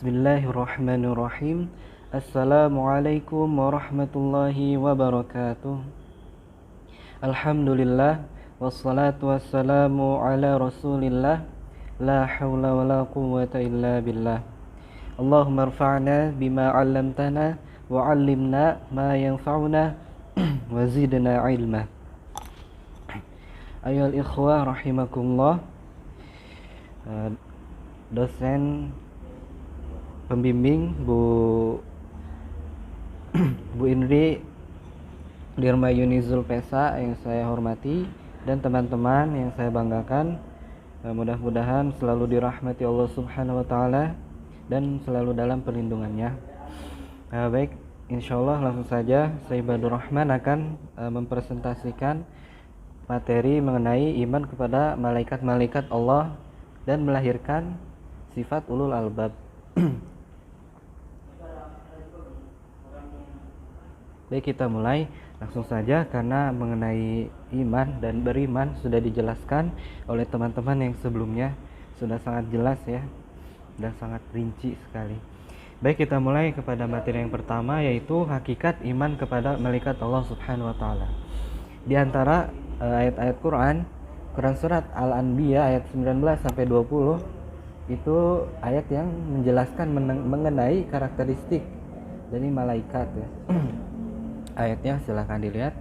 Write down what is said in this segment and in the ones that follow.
Bismillahirrahmanirrahim. Assalamualaikum warahmatullahi wabarakatuh. Alhamdulillah wassalatu wassalamu ala Rasulillah. La haula wala quwwata illa billah. Allahumma rfa'na bima 'allamtana wa 'allimna ma yanfa'una wa zidna ilma. Ayyuhal ikhwah rahimakumullah. Dosen pembimbing Bu Indri Dirma Yunizul Pesa yang saya hormati dan teman-teman yang saya banggakan, mudah-mudahan selalu dirahmati Allah Subhanahu wa taala dan selalu dalam perlindungannya. Baik, insyaallah langsung saja saya Ibadur Rahman akan mempresentasikan materi mengenai iman kepada malaikat-malaikat Allah dan melahirkan sifat ulul albab. Baik, kita mulai langsung saja karena mengenai iman dan beriman sudah dijelaskan oleh teman-teman yang sebelumnya, sudah sangat jelas ya, dan sangat rinci sekali. Baik, kita mulai kepada materi yang pertama, yaitu hakikat iman kepada malaikat Allah Subhanahu wa taala. Di antara ayat-ayat Quran surat Al-Anbiya ayat 19 sampai 20 itu ayat yang menjelaskan mengenai karakteristik dari malaikat ya. Ayatnya silahkan dilihat.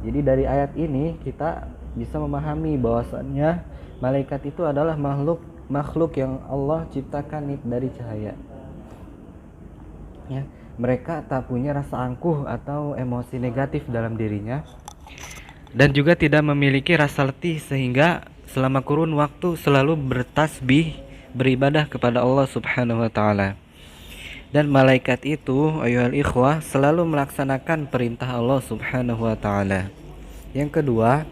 Jadi dari ayat ini kita bisa memahami bahwasannya malaikat itu adalah makhluk yang Allah ciptakan dari cahaya ya. Mereka tak punya rasa angkuh atau emosi negatif dalam dirinya dan juga tidak memiliki rasa letih, sehingga selama kurun waktu selalu bertasbih, beribadah kepada Allah Subhanahu wa taala. Dan malaikat itu, ayyuhal ikhwah, selalu melaksanakan perintah Allah Subhanahu wa taala. Yang kedua,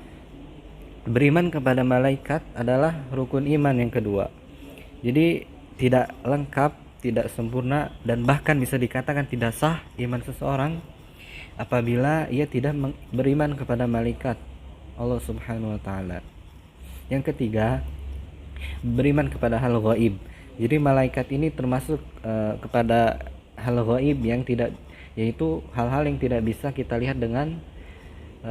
beriman kepada malaikat adalah rukun iman yang kedua. Jadi tidak lengkap, tidak sempurna, dan bahkan bisa dikatakan tidak sah iman seseorang apabila ia tidak beriman kepada malaikat Allah Subhanahu wa taala. Yang ketiga, beriman kepada hal gaib. Jadi malaikat ini termasuk kepada hal gaib yang tidak, yaitu hal-hal yang tidak bisa kita lihat dengan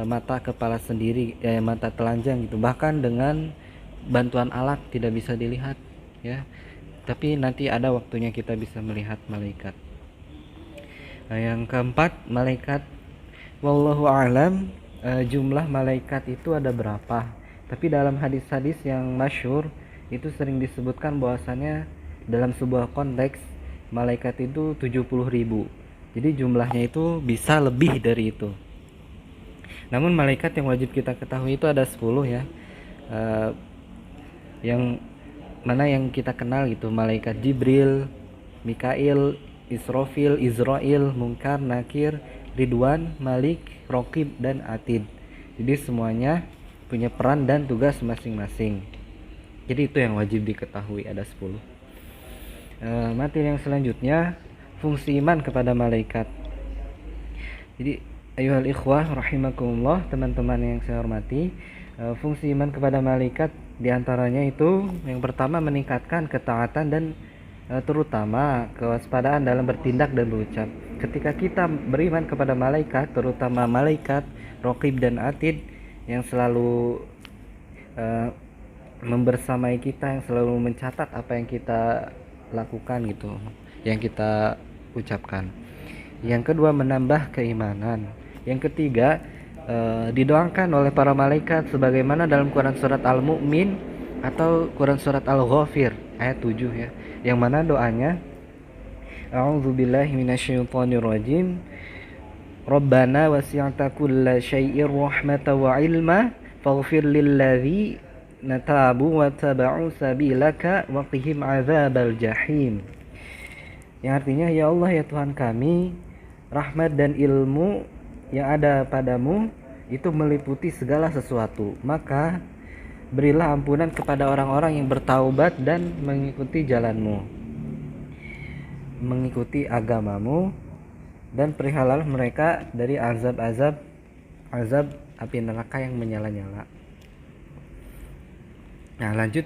mata kepala sendiri, mata telanjang gitu. Bahkan dengan bantuan alat tidak bisa dilihat ya. Tapi nanti ada waktunya kita bisa melihat malaikat. Yang keempat, malaikat wallahu a'lam, jumlah malaikat itu ada berapa? Tapi dalam hadis-hadis yang masyhur itu sering disebutkan bahwasannya dalam sebuah konteks malaikat itu 70.000. Jadi jumlahnya itu bisa lebih dari itu. Namun malaikat yang wajib kita ketahui itu ada 10 ya. Yang mana yang kita kenal gitu, malaikat Jibril, Mikail, Israfil, Izrail, Munkar, Nakir, Ridwan, Malik, Raqib, dan Atid. Jadi semuanya punya peran dan tugas masing-masing. Jadi itu yang wajib diketahui, ada 10. Materi yang selanjutnya, fungsi iman kepada malaikat. Jadi ayyuhal ikhwah rahimakumullah, teman-teman yang saya hormati, fungsi iman kepada malaikat diantaranya itu yang pertama meningkatkan ketaatan dan terutama kewaspadaan dalam bertindak dan berucap. Ketika kita beriman kepada malaikat, terutama malaikat Raqib dan Atid yang selalu membersamai kita, yang selalu mencatat apa yang kita lakukan gitu, yang kita ucapkan. Yang kedua, menambah keimanan. Yang ketiga, didoakan oleh para malaikat sebagaimana dalam Quran surat Al-Mu'min atau Quran surat Al-Ghafir ayat 7 ya, yang mana doanya a'udzubillahi minasyaitonirrajim, Rabbana wasi'ta kulla syai'ir rahmatan wa ilma faghfir lilladzi natabu wa taba'u sabilaka wa qihim adzabal jahim. Yang artinya, ya Allah ya Tuhan kami, rahmat dan ilmu yang ada padamu itu meliputi segala sesuatu, maka berilah ampunan kepada orang-orang yang bertaubat dan mengikuti jalanmu, mengikuti agamamu, dan perihalalah mereka dari azab api neraka yang menyala-nyala. Nah lanjut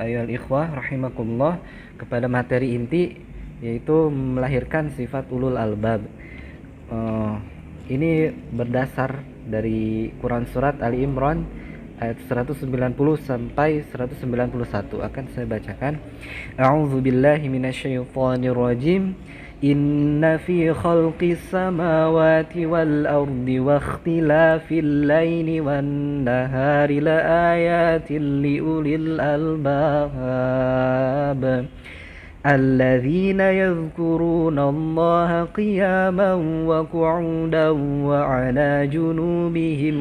ayyuhal ikhwah rahimakumullah kepada materi inti, yaitu melahirkan sifat ulul albab. Ini berdasar dari Quran surat Ali Imran ayat 190 sampai 191. Akan saya bacakan. A'udzubillahi minasyaitonirrajim. Inna fi khalqis samawati wal ardi wa ikhtilafil laili wan nahari laayatin liulil albab الذين يذكرون الله قياما وقعودا وعلى جنوبهم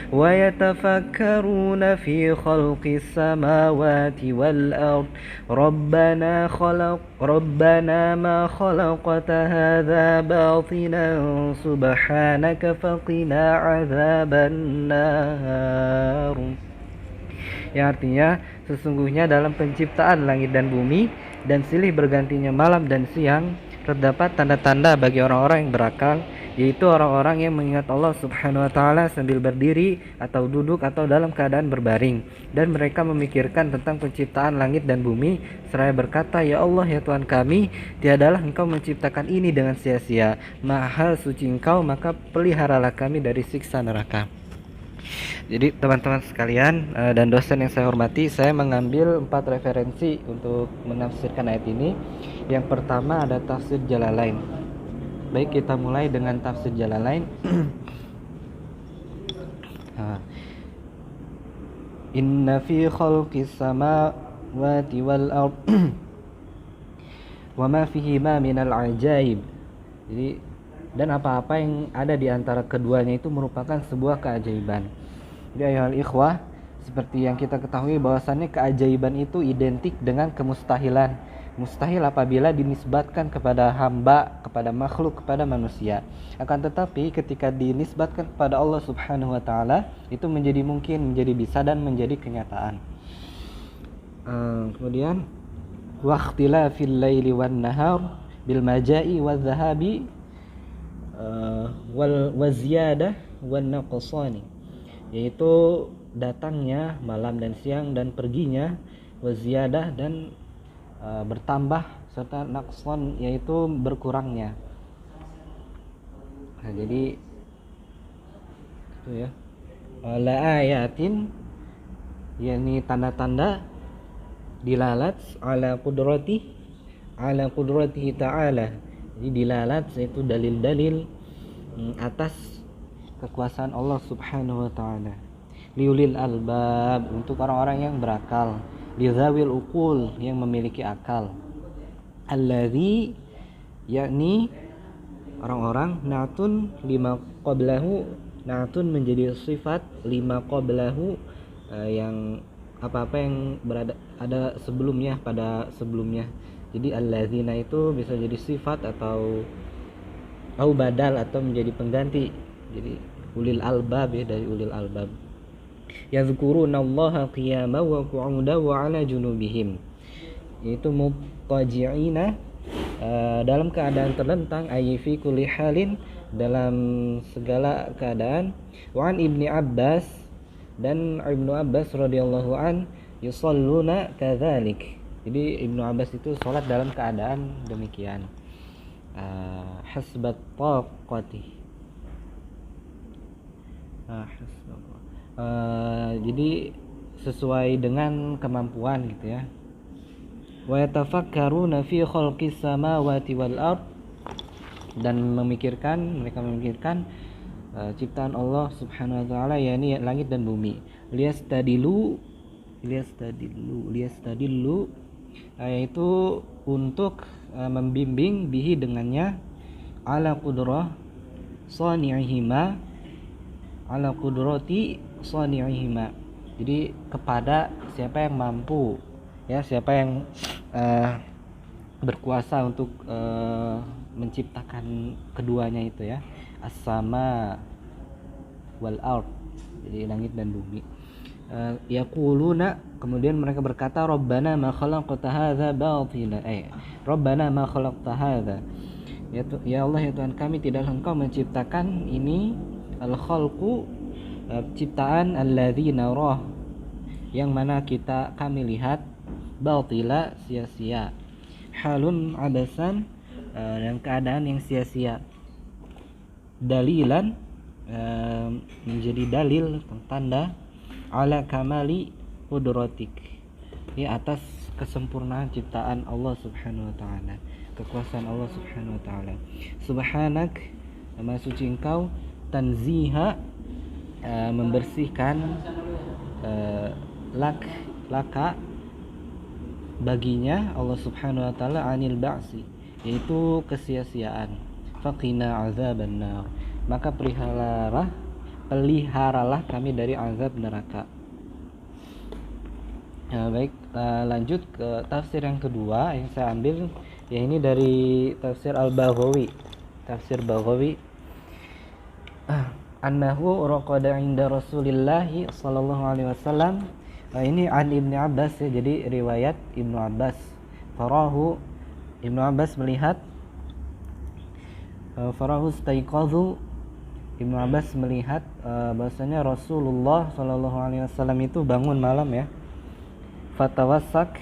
ويتفكرون في خلق السماوات والأرض ربنا ما خلقت هذا باطلا سبحانك فقنا عذاب النار. Yang artinya, sesungguhnya dalam penciptaan langit dan bumi dan silih bergantinya malam dan siang terdapat tanda-tanda bagi orang-orang yang berakal, yaitu orang-orang yang mengingat Allah Subhanahu wa taala sambil berdiri atau duduk atau dalam keadaan berbaring, dan mereka memikirkan tentang penciptaan langit dan bumi seraya berkata, ya Allah, ya Tuhan kami, tiadalah Engkau menciptakan ini dengan sia-sia. Maha suci Engkau, maka peliharalah kami dari siksa neraka. Jadi teman-teman sekalian dan dosen yang saya hormati, saya mengambil 4 referensi untuk menafsirkan ayat ini. Yang pertama ada tafsir Jalalain. Baik, kita mulai dengan tafsir Jalalain. Inna fi khalqis samawati wal ard wa ma fihima minal ajaib. Jadi, dan apa-apa yang ada di antara keduanya itu merupakan sebuah keajaiban. Jadi ayuhal ikhwah, seperti yang kita ketahui bahwasannya keajaiban itu identik dengan kemustahilan. Mustahil apabila dinisbatkan kepada hamba, kepada makhluk, kepada manusia. Akan tetapi ketika dinisbatkan kepada Allah Subhanahu wa taala, itu menjadi mungkin, menjadi bisa, dan menjadi kenyataan. Kemudian waqtilafil laili wan nahar bil majai wal dhahabi wal waziyadah wan naqsani, yaitu datangnya malam dan siang dan perginya, waziyadah dan bertambah, serta naqsan yaitu berkurangnya. Nah, jadi itu ya, la ayatin yakni tanda-tanda dilalat ala qudratihi ta'ala. Jadi dilalat yaitu dalil-dalil atas kekuasaan Allah Subhanahu wa taala. Liulil albab, untuk orang-orang yang berakal. Lizawil uqul, yang memiliki akal. Alladzi, yakni orang-orang, na'tun lima qablahu, na'tun menjadi sifat lima qablahu, yang apa-apa yang berada ada sebelumnya, pada sebelumnya. Jadi alladzina itu bisa jadi sifat atau badal atau menjadi pengganti. Jadi ulil albab ya, dari ulil albab. Yazkurunallaha qiyaman wa qu'udan wa 'ala junubihim, yaitu muttaji'ina, dalam keadaan terlentang, ayy fi kulli halin, dalam segala keadaan. Wa an Ibni Abbas, dan Ibnu Abbas radhiyallahu an, yusalluna kadzalik. Jadi Ibnu Abbas itu sholat dalam keadaan demikian, hasbat taqati. Jadi sesuai dengan kemampuan gitu ya. Wa yatafakkaruna fi khalqis samawati wal ard, dan mereka memikirkan ciptaan Allah Subhanahu wa taala, yakni langit dan bumi. Liyastadillu, yaitu untuk membimbing bihi dengannya, ala qudrah sani'ihima, ala qudrati sani'ihima. Jadi kepada siapa yang mampu ya, siapa yang berkuasa untuk menciptakan keduanya itu ya, as-sama wal ard, jadi langit dan bumi. Yaquluna, kemudian mereka berkata, Rabbana ma khalaqta hadza batila, Rabbana ma khalaqta hadza, ya Allah, ya Tuhan kami, tidaklah Engkau menciptakan ini, al-khalqu, ciptaan, alladzi narah, yang mana kami lihat, batila sia-sia, halun abasan dalam keadaan yang sia-sia, dalilan menjadi dalil tanda ala kamali qudratik, ya, atas kesempurnaan ciptaan Allah Subhanahu wa taala, kekuasaan Allah Subhanahu wa taala. Subhanak, maha suci engkau, tanziha membersihkan, laka baginya Allah Subhanahu wa taala, anil ba'si, yaitu kesia-siaan, faqina azabannar, maka peliharalah kami dari azab neraka. Baik, lanjut ke tafsir yang kedua yang saya ambil, ya ini dari tafsir Al-Baghawi, tafsir Baghawi. Annahu raqada inda Rasulillahi sallallahu alaihi wasallam. Ini an Ibnu Abbas, ya, jadi riwayat Ibnu Abbas. Farahu, Ibnu Abbas melihat, farahu staiqadhu, Ibnu Abbas melihat bahasanya Rasulullah sallallahu alaihi wasallam itu bangun malam, ya. Fatasawak,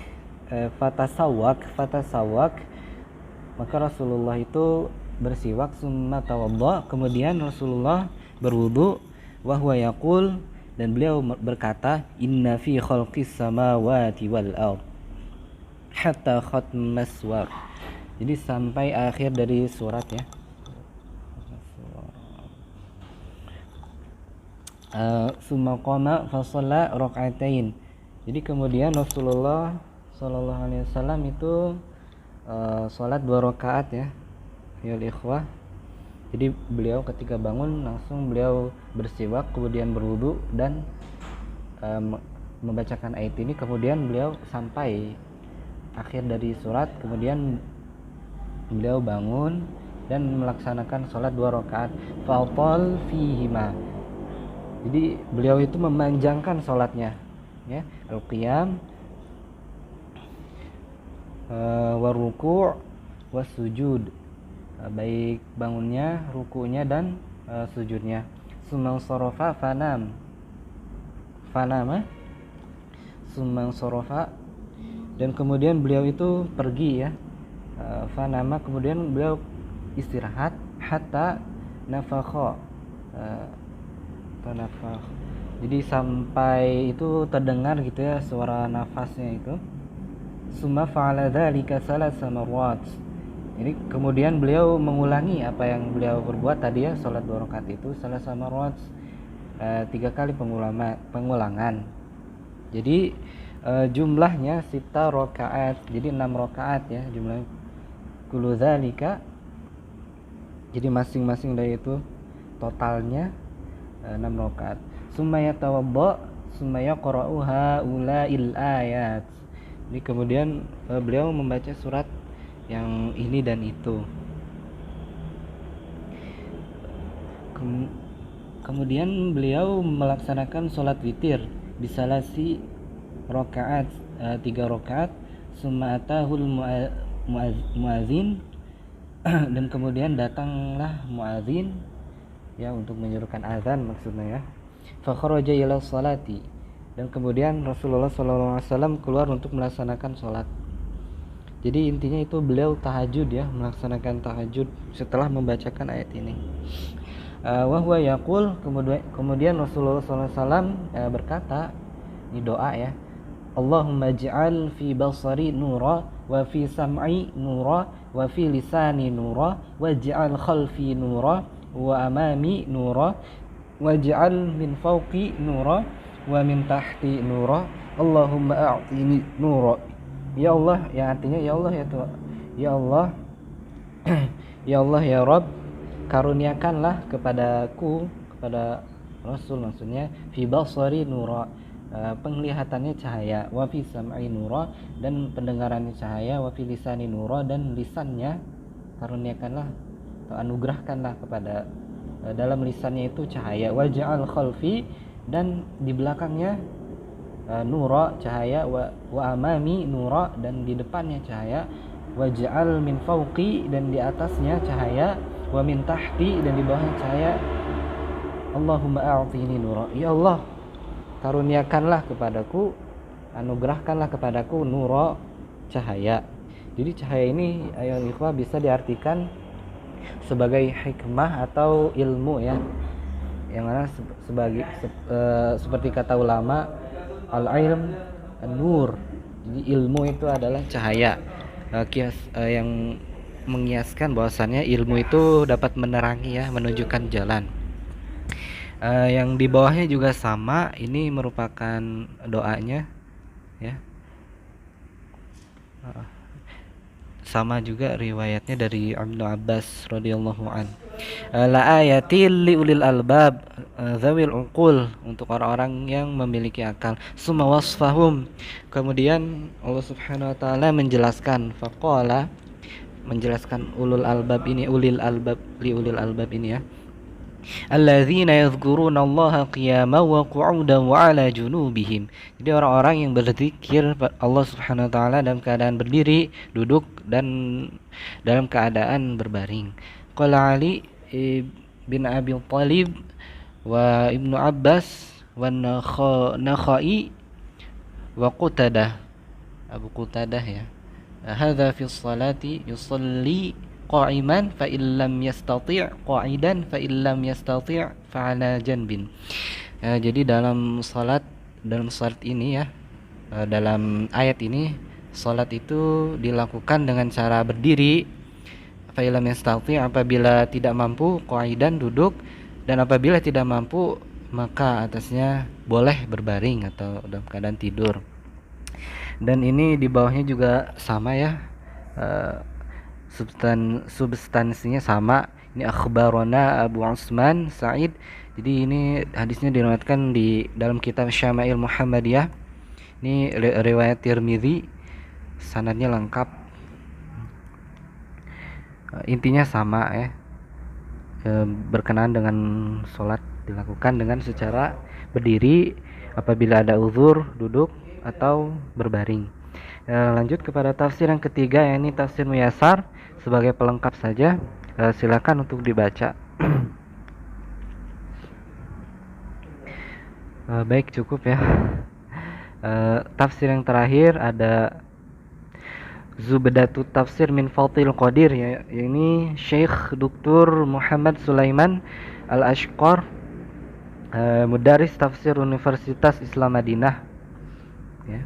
maka Rasulullah itu bersiwak, summa tawadda, kemudian Rasulullah berwudu, wa huwa yaqul, dan beliau berkata, inna fi khalqis samawati wal ard hatta khatmas suwar. Jadi sampai akhir dari surat, ya. Summa qama fa shalla rak'atain. Jadi kemudian Rasulullah sallallahu alaihi wasallam itu salat 2 rakaat, ya, ya ikhwah. Jadi beliau ketika bangun langsung beliau bersiwak, kemudian berwudu dan membacakan ayat ini, kemudian beliau sampai akhir dari surat, kemudian beliau bangun dan melaksanakan salat 2 rakaat, fatal fihima. Jadi beliau itu memanjangkan salatnya, ya, al-qiyam waruku' wasujud, baik bangunnya, rukunya dan sujudnya. Sumang sorofa fanama, sumang sorofa, dan kemudian beliau itu pergi, ya, fanama, kemudian beliau istirahat, hatta nafakha, jadi sampai itu terdengar gitu, ya, suara nafasnya itu. Summa fa'ala dzalika salasa marrat. Ini kemudian beliau mengulangi apa yang beliau berbuat tadi, ya, salat 2 rakaat itu salasa marrat, 3 kali pengulangan. Jadi jumlahnya sita rakaat, jadi 6 rakaat, ya, jumlahnya. Kullu dzalika, jadi masing-masing dari itu totalnya 6 rakaat. Summa yatawadda, summa yaqra'u haula'il ayat. Jadi kemudian beliau membaca surat yang ini dan itu. Kemudian beliau melaksanakan sholat witir bisalasi rakaat, 3 rakaat. Summa atahul muazin, dan kemudian datanglah muazin, ya, untuk menyerukan azan maksudnya, ya. Fa kharaja ila sholati, dan kemudian Rasulullah SAW keluar untuk melaksanakan sholat. Jadi intinya itu beliau tahajud, ya, melaksanakan tahajud setelah membacakan ayat ini. Wa huwa yaqul, kemudian Rasulullah SAW berkata, ini doa, ya, Allahumma ij'al fi basari nura, wa fi sam'i nura, wa fi lisani nura, waj'al khalfi nura, wa amami nura, waj'al min fawqi nura, wa min tahti nura, Allahumma a'tini nura. Ya Allah, yang artinya ya Allah, ya Tuhan, ya Allah, ya Allah, ya Rabb, karuniakanlah kepadaku, kepada Rasul maksudnya, fi basari nura, penglihatannya cahaya, wa fi sam'i nura, dan pendengarannya cahaya, wa fi lisani nura, dan lisannya karuniakanlah atau anugerahkanlah kepada dalam lisannya itu cahaya, waj'al khalfi, dan di belakangnya nura, cahaya, wa amami nura, dan di depannya cahaya, waj'al min fawqi, dan di atasnya cahaya, wa min tahti, dan di bawahnya cahaya, Allahumma a'tini nura. Ya Allah, karuniakanlah kepadaku anugerahkanlah kepadaku nuro, cahaya. Jadi cahaya ini ayo ikhwah bisa diartikan sebagai hikmah atau ilmu ya, yang mana seperti kata ulama, al-ilm an-nur. Jadi ilmu itu adalah cahaya. Yang mengiaskan bahwasannya ilmu itu dapat menerangi ya, menunjukkan jalan. Yang di bawahnya juga sama, ini merupakan doanya ya. Sama juga riwayatnya dari Ibnu Abbas radhiyallahu an. La ayatil liulil albab zawil uqul, untuk orang-orang yang memiliki akal. Summa wasfahum, kemudian Allah Subhanahu wa taala menjelaskan, faqala, menjelaskan ulul albab ini, ulil albab, liulil albab ini ya. Alladzina yadhkuruna Allaha qiyaman wa qu'udan wa 'ala junubihim. Jadi orang-orang yang berzikir Allah Subhanahu wa taala dalam keadaan berdiri, duduk, dan dalam keadaan berbaring. Qala Ali bin Abi Thalib wa Ibnu Abbas wa Nakhai wa Qutadah, Abu Qutadah ya. Hadza fi sholati yusalli qa'iman fa illam yastati' qa'idan fa illam yastati' fa 'ala janbin. Jadi dalam salat ini ya, dalam ayat ini salat itu dilakukan dengan cara berdiri, fa illam yastati' apabila tidak mampu, qa'idan duduk, dan apabila tidak mampu maka atasnya boleh berbaring atau dalam keadaan tidur. Dan ini di bawahnya juga sama ya, substansinya sama. Ini akhbarona Abu Usman Sa'id. Jadi ini hadisnya diriwayatkan di dalam kitab Syama'il Muhammadiyah. Ini riwayat Tirmizi, sanadnya lengkap. Intinya sama ya, berkenaan dengan sholat dilakukan dengan secara berdiri, apabila ada uzur duduk atau berbaring. Lanjut kepada tafsir yang ketiga, yakni tafsir Muyasar. Sebagai pelengkap saja, silakan untuk dibaca. Baik, cukup ya. Tafsir yang terakhir ada Zubdatut Tafsir min Fathil Qadir ya, ini Syekh Dr. Muhammad Sulaiman Al-Ashqar, Mudaris Tafsir Universitas Islam Madinah ya.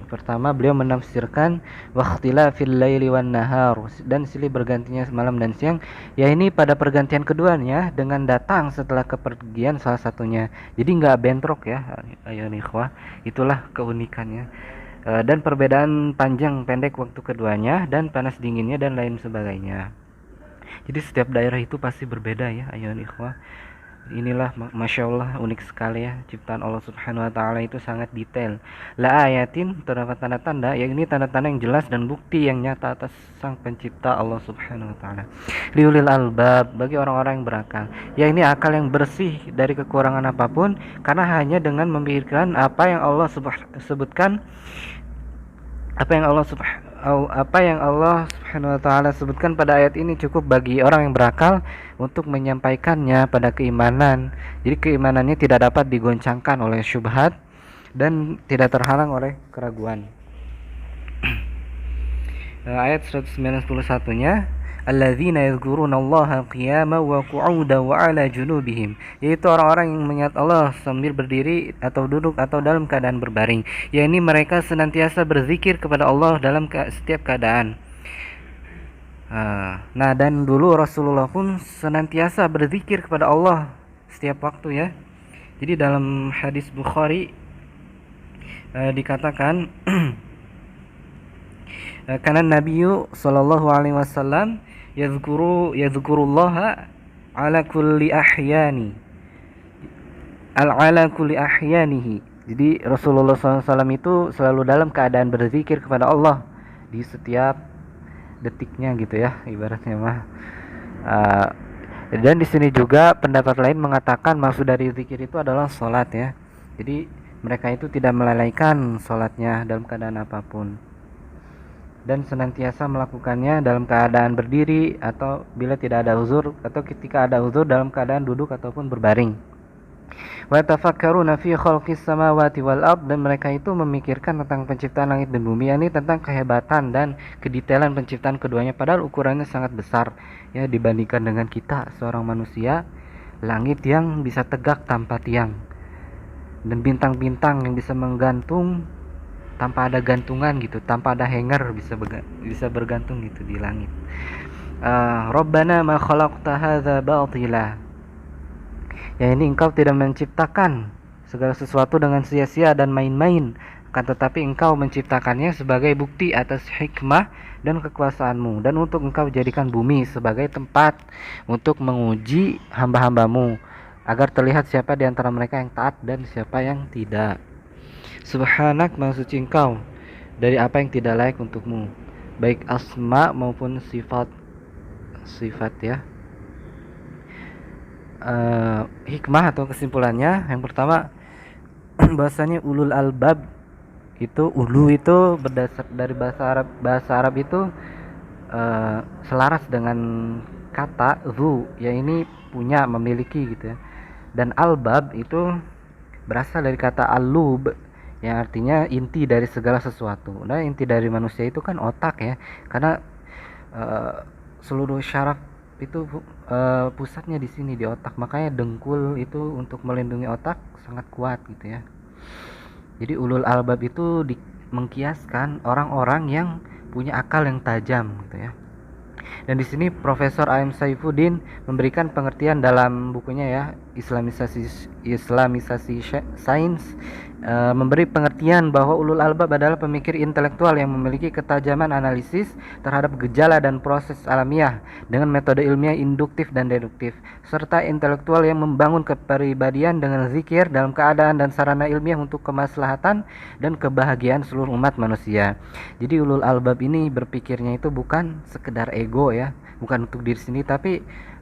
Pertama beliau menafsirkan waqtilafil laili wan nahar, dan silih bergantinya malam dan siang, ya ini pada pergantian keduanya dengan datang setelah kepergian salah satunya. Jadi nggak bentrok ya ayo ikhwah, itulah keunikannya. Dan perbedaan panjang pendek waktu keduanya, dan panas dinginnya, dan lain sebagainya. Jadi setiap daerah itu pasti berbeda ya ayo ikhwah. Inilah Masya Allah, unik sekali ya ciptaan Allah Subhanahu wa ta'ala, itu sangat detail. La ayatin, terdapat tanda-tanda, yang ini tanda-tanda yang jelas dan bukti yang nyata atas sang pencipta Allah Subhanahu wa ta'ala. Liulil albab, bagi orang-orang yang berakal, ya ini akal yang bersih dari kekurangan apapun, karena hanya dengan memikirkan apa yang Allah sebutkan, apa yang Allah Subhanahu wa ta'ala sebutkan pada ayat ini cukup bagi orang yang berakal untuk menyampaikannya pada keimanan. Jadi keimanannya tidak dapat digoncangkan oleh syubhat dan tidak terhalang oleh keraguan. Ayat 191-nya, alladzina yadhkurunallaha qiyaman wa qu'udan wa 'ala junubihim, yaitu orang-orang yang mengingat Allah sambil berdiri atau duduk atau dalam keadaan berbaring. Ya ini mereka senantiasa berzikir kepada Allah dalam setiap keadaan. Nah, dan dulu Rasulullah pun senantiasa berzikir kepada Allah setiap waktu ya. Jadi dalam hadis Bukhari dikatakan karena Nabi sallallahu alaihi wasallam yadhkurullaha ala kulli ahyani ala kulli ahyanihi. Jadi Rasulullah SAW itu selalu dalam keadaan berzikir kepada Allah di setiap detiknya gitu ya, ibaratnya mah. Dan di sini juga pendapat lain mengatakan maksud dari zikir itu adalah sholat ya. Jadi mereka itu tidak melalaikan sholatnya dalam keadaan apapun, dan senantiasa melakukannya dalam keadaan berdiri atau bila tidak ada uzur, atau ketika ada uzur dalam keadaan duduk ataupun berbaring. Wa tafakkaruna fi khalqis samawati wal ard, dan mereka itu memikirkan tentang penciptaan langit dan bumi, ini tentang kehebatan dan kedetailan penciptaan keduanya, padahal ukurannya sangat besar ya dibandingkan dengan kita seorang manusia. Langit yang bisa tegak tanpa tiang, dan bintang-bintang yang bisa menggantung tanpa ada gantungan gitu, tanpa ada hanger, bisa bergantung gitu di langit. Rabbana ma khalaqta hadza batila, ya ini engkau tidak menciptakan segala sesuatu dengan sia-sia dan main-main, akan tetapi engkau menciptakannya sebagai bukti atas hikmah dan kekuasaanmu, dan untuk engkau jadikan bumi sebagai tempat untuk menguji hamba-hambamu, agar terlihat siapa di antara mereka yang taat dan siapa yang tidak. Subhanak, maha suci engkau dari apa yang tidak layak untukmu, baik asma maupun sifat ya. Hikmah atau kesimpulannya, yang pertama bahasanya ulul albab itu, ulu itu berdasar dari bahasa Arab itu selaras dengan kata zu, ya ini punya, memiliki gitu ya. Dan albab itu berasal dari kata alub yang artinya inti dari segala sesuatu. Nah, inti dari manusia itu kan otak ya, karena seluruh syaraf itu pusatnya di sini, di otak. Makanya dengkul itu untuk melindungi otak sangat kuat gitu ya. Jadi ulul albab itu mengkiaskan orang-orang yang punya akal yang tajam gitu ya. Dan di sini Profesor A.M. Saifuddin memberikan pengertian dalam bukunya ya, Islamisasi Sains, memberi pengertian bahwa ulul albab adalah pemikir intelektual yang memiliki ketajaman analisis terhadap gejala dan proses alamiah dengan metode ilmiah induktif dan deduktif, serta intelektual yang membangun kepribadian dengan zikir dalam keadaan dan sarana ilmiah untuk kemaslahatan dan kebahagiaan seluruh umat manusia. Jadi ulul albab ini berpikirnya itu bukan sekedar ego ya, bukan untuk diri sendiri, tapi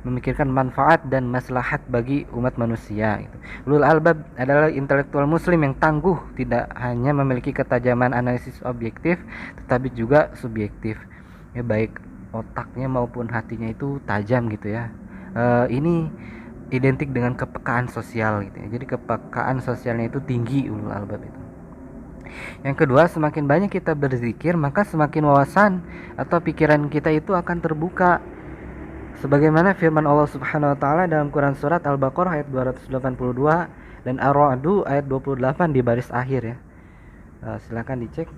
memikirkan manfaat dan maslahat bagi umat manusia gitu. Ulul albab adalah intelektual muslim yang tangguh, tidak hanya memiliki ketajaman analisis objektif tetapi juga subjektif ya, baik otaknya maupun hatinya itu tajam gitu ya. Ini identik dengan kepekaan sosial gitu ya. Jadi kepekaan sosialnya itu tinggi ulul albab itu. Yang kedua, semakin banyak kita berzikir, maka semakin wawasan atau pikiran kita itu akan terbuka. Sebagaimana firman Allah Subhanahu wa taala dalam Quran surat Al-Baqarah ayat 282 dan Ar-Ra'd ayat 28 di baris akhir ya. Silakan dicek.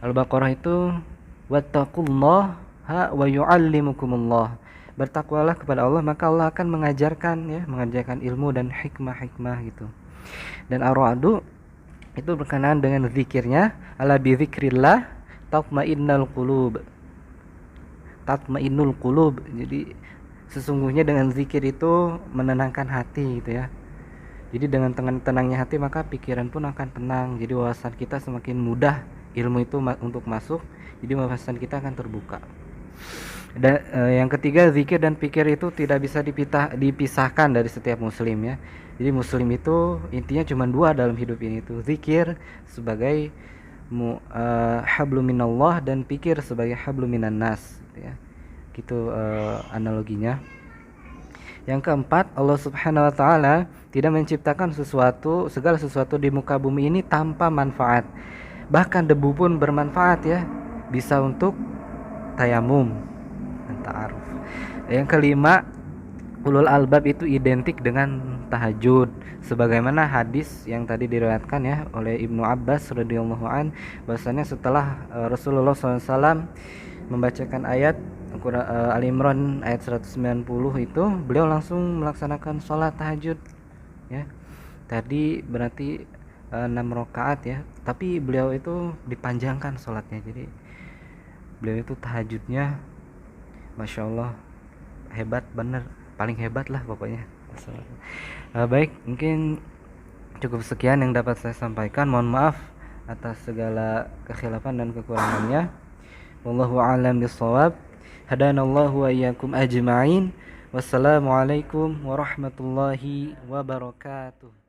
Al-Baqarah itu wattaqullaha wa yu'allimukumullah. Bertakwalah kepada Allah, maka Allah akan mengajarkan ilmu dan hikmah-hikmah gitu. Dan Ar-Ra'd itu berkenaan dengan zikirnya, ala bi zikrillah tatma'innul qulub. Jadi sesungguhnya dengan zikir itu menenangkan hati gitu ya. Jadi dengan tenangnya hati maka pikiran pun akan tenang. Jadi wawasan kita semakin mudah ilmu itu untuk masuk. Jadi wawasan kita akan terbuka. Dan yang ketiga, zikir dan pikir itu tidak bisa dipisahkan dari setiap muslim ya. Jadi muslim itu intinya cuma dua dalam hidup ini, itu zikir sebagai hablum minallah dan pikir sebagai hablum minan nas gitu ya. Gitu analoginya. Yang keempat, Allah Subhanahu wa taala tidak menciptakan segala sesuatu di muka bumi ini tanpa manfaat. Bahkan debu pun bermanfaat ya. Bisa untuk tayamum dan ta'aruf. Yang kelima, ulul albab itu identik dengan tahajud, sebagaimana hadis yang tadi diriwayatkan ya oleh Ibnu Abbas radhiyallahu an, bahwasanya setelah Rasulullah SAW membacakan ayat Al-Imran ayat 190 itu, beliau langsung melaksanakan sholat tahajud ya. Tadi berarti 6 rakaat ya, tapi beliau itu dipanjangkan sholatnya. Jadi beliau itu tahajudnya Masya Allah hebat bener, paling hebat lah pokoknya. Baik, mungkin cukup sekian yang dapat saya sampaikan. Mohon maaf atas segala kekhilafan dan kekurangannya. Wallahu a'lam bishawab. Hadanallahu wa iyyakum ajma'in. Wassalamualaikum warahmatullahi wabarakatuh.